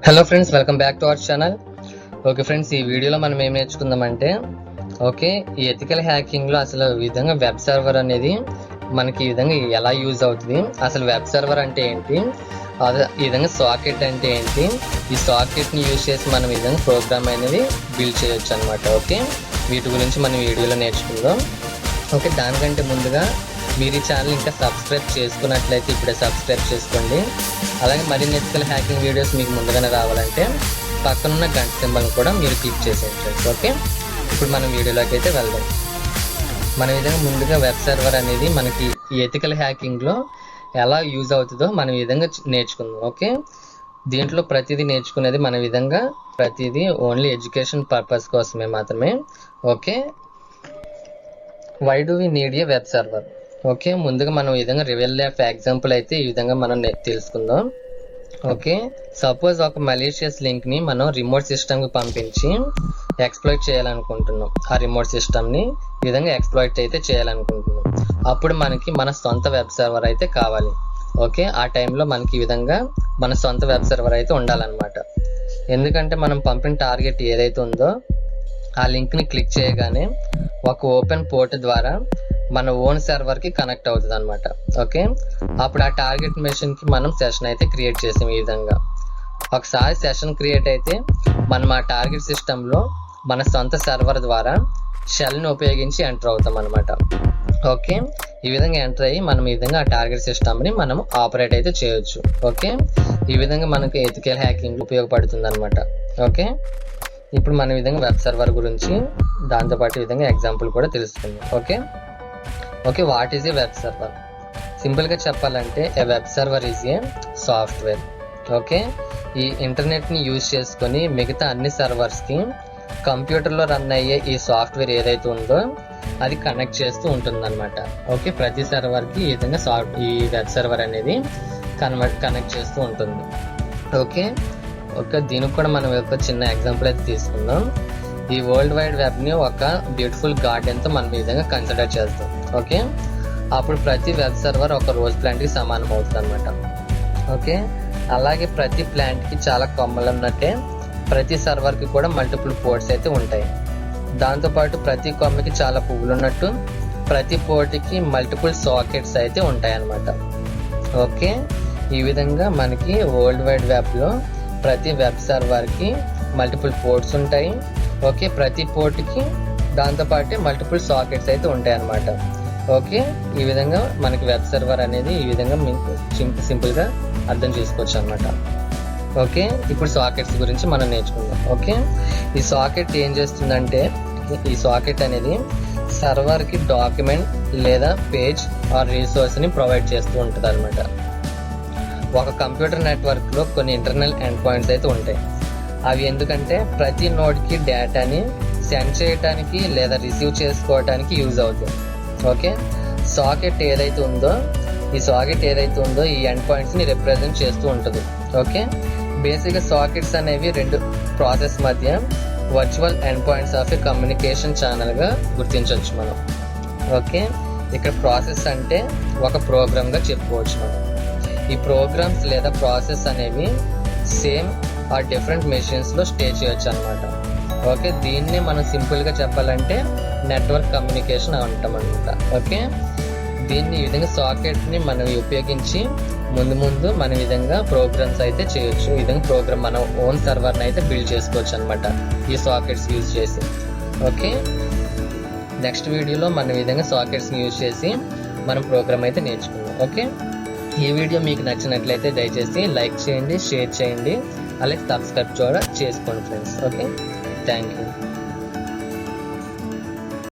Hello friends, welcome back to our channel. Okay friends, ఈ వీడియోలో మనం ఏం నేర్చుకుందామంటే ఈ ఎథికల్ హ్యాకింగ్లో అసలు ఈ విధంగా వెబ్ సర్వర్ అనేది మనకి ఈ విధంగా ఎలా యూజ్ అవుతుంది, అసలు వెబ్ సర్వర్ అంటే ఏంటి, ఈ విధంగా సాకెట్ అంటే ఏంటి, ఈ సాకెట్ని యూజ్ చేసి మనం ఈ విధంగా ప్రోగ్రామ్ అనేది బిల్డ్ చేయొచ్చు అనమాట. వీటి గురించి మనం వీడియోలో నేర్చుకుందాం. దానికంటే ముందుగా మీరు ఈ ఛానల్ ఇంకా సబ్స్క్రైబ్ చేసుకున్నట్లయితే ఇప్పుడే సబ్స్క్రైబ్ చేసుకోండి. అలాగే మరిన్ని ఎథికల్ హ్యాకింగ్ వీడియోస్ మీకు ముందుగానే రావాలంటే పక్కనున్న గంట సింబల్ కూడా మీరు క్లిక్ చేసేయండి. ఇప్పుడు మనం వీడియోలోకి అయితే వెళ్దాం. మన విధంగా ముందుగా వెబ్ సర్వర్ అనేది మనకి ఈ ఎథికల్ హ్యాకింగ్లో ఎలా యూజ్ అవుతుందో మనం ఈ విధంగా నేర్చుకుందాం. దీంట్లో ప్రతిదీ నేర్చుకునేది మన విధంగా ప్రతిదీ ఓన్లీ ఎడ్యుకేషన్ పర్పస్ కోసమే మాత్రమే. Why do we need a web server? ముందుగా మనం ఈ విధంగా రివెల్ లైఫ్ ఎగ్జాంపుల్ అయితే ఈ విధంగా మనం తెలుసుకుందాం. సపోజ్ ఒక మలీషియస్ లింక్ని మనం రిమోట్ సిస్టమ్కి పంపించి ఎక్స్ప్లాయిట్ చేయాలనుకుంటున్నాం. ఆ రిమోట్ సిస్టమ్ని ఈ విధంగా ఎక్స్ప్లాయిట్ అయితే చేయాలనుకుంటున్నాం. అప్పుడు మనకి మన సొంత వెబ్ సర్వర్ అయితే కావాలి. ఆ టైంలో మనకి ఈ విధంగా మన సొంత వెబ్ సర్వర్ అయితే ఉండాలన్నమాట. ఎందుకంటే మనం పంపిన టార్గెట్ ఏదైతే ఉందో ఆ లింక్ని క్లిక్ చేయగానే ఒక ఓపెన్ పోర్ట్ ద్వారా మన ఓన్ సర్వర్కి కనెక్ట్ అవుతుంది అనమాట. అప్పుడు ఆ టార్గెట్ మెషిన్కి మనం సెషన్ అయితే క్రియేట్ చేసాం. ఈ విధంగా ఒకసారి సెషన్ క్రియేట్ అయితే మనం ఆ టార్గెట్ సిస్టంలో మన సొంత సర్వర్ ద్వారా షెల్ని ఉపయోగించి ఎంటర్ అవుతాం అనమాట. ఈ విధంగా ఎంటర్ అయ్యి మనం ఈ విధంగా ఆ టార్గెట్ సిస్టమ్ని మనం ఆపరేట్ అయితే చేయొచ్చు. ఈ విధంగా మనకు ఎథికల్ హ్యాకింగ్ ఉపయోగపడుతుంది అనమాట. ఇప్పుడు మన విధంగా వెబ్ సర్వర్ గురించి దాంతోపాటు ఈ విధంగా ఎగ్జాంపుల్ కూడా తెలుసుకుందాం. What is a web server? సింపుల్గా చెప్పాలంటే a web server is a software. ఈ ఇంటర్నెట్ని యూజ్ చేసుకొని మిగతా అన్ని సర్వర్స్కి కంప్యూటర్లో రన్ అయ్యే ఈ సాఫ్ట్వేర్ ఏదైతే ఉందో అది కనెక్ట్ చేస్తూ ఉంటుందన్నమాట. ప్రతి సర్వర్కి ఈ విధంగా ఈ వెబ్ సర్వర్ అనేది కనెక్ట్ చేస్తూ ఉంటుంది. దీనికి కూడా మనం ఒక చిన్న ఎగ్జాంపుల్ అయితే తీసుకుందాం. ఈ వరల్డ్ వైడ్ వెబ్ని ఒక బ్యూటిఫుల్ గార్డెన్తో మనం ఈ విధంగా కన్సిడర్ చేస్తాం. అప్పుడు ప్రతి వెబ్ సర్వర్ ఒక రోజ్ ప్లాంట్కి సమానం అవుతుంది అనమాట. అలాగే ప్రతి ప్లాంట్కి చాలా కొమ్మలు ఉన్నట్టే ప్రతి సర్వర్కి కూడా మల్టిపుల్ పోర్ట్స్ అయితే ఉంటాయి. దాంతోపాటు ప్రతి కొమ్మకి చాలా పువ్వులు ఉన్నట్టు ప్రతి పోర్ట్కి మల్టిపుల్ సాకెట్స్ అయితే ఉంటాయి అన్నమాట. ఈ విధంగా మనకి వరల్డ్ వైడ్ వెబ్లో ప్రతి వెబ్ సర్వర్కి మల్టిపుల్ పోర్ట్స్ ఉంటాయి. ప్రతి పోర్ట్కి దాంతోపాటు మల్టిపుల్ సాకెట్స్ అయితే ఉంటాయి అన్నమాట. ఈ విధంగా మనకి వెబ్ సర్వర్ అనేది ఈ విధంగా సింపుల్గా అర్థం చేసుకోవచ్చు అనమాట. ఇప్పుడు సాకెట్స్ గురించి మనం నేర్చుకుందాం. ఈ సాకెట్ ఏం చేస్తుందంటే ఈ సాకెట్ అనేది సర్వర్కి డాక్యుమెంట్ లేదా పేజ్ ఆర్ రిసోర్స్ని ప్రొవైడ్ చేస్తూ ఉంటుంది అనమాట. ఒక కంప్యూటర్ నెట్వర్క్లో కొన్ని ఇంటర్నల్ ఎండ్ పాయింట్స్ అయితే ఉంటాయి. అవి ఎందుకంటే ప్రతి నోడ్కి డేటాని సెండ్ చేయడానికి లేదా రిసీవ్ చేసుకోవడానికి యూజ్ అవుతుంది. సాకెట్ ఏదైతే ఉందో ఈ ఎండ్ పాయింట్స్ని రిప్రజెంట్ చేస్తూ ఉంటుంది. బేసిక్గా సాకెట్స్ అనేవి రెండు ప్రాసెస్ మధ్య virtual end points of a communication ఛానల్గా గుర్తించవచ్చు మనం. ఇక్కడ ప్రాసెస్ అంటే ఒక ప్రోగ్రామ్గా చెప్పుకోవచ్చు మనం. ఈ ప్రోగ్రామ్స్ లేదా ప్రాసెస్ అనేవి సేమ్ ఆ డిఫరెంట్ మెషిన్స్లో స్టే చేయొచ్చు అనమాట. దీన్ని మనం సింపుల్గా చెప్పాలంటే నెట్వర్క్ కమ్యూనికేషన్ అంటాం అనమాట. దీన్ని ఈ విధంగా సాకెట్ని మనం ఉపయోగించి ముందు మన విధంగా ప్రోగ్రామ్స్ అయితే చేయొచ్చు. ఈ విధంగా ప్రోగ్రామ్ మన ఓన్ సర్వర్ని అయితే బిల్డ్ చేసుకోవచ్చు అనమాట ఈ సాకెట్స్ యూజ్ చేసి. నెక్స్ట్ వీడియోలో మన విధంగా సాకెట్స్ని యూజ్ చేసి మనం ప్రోగ్రామ్ అయితే నేర్చుకుందాం. ఈ వీడియో మీకు నచ్చినట్లయితే దయచేసి లైక్ చేయండి, షేర్ చేయండి, అలాగే సబ్స్క్రైబ్ కూడా చేసుకోండి ఫ్రెండ్స్. Thank you.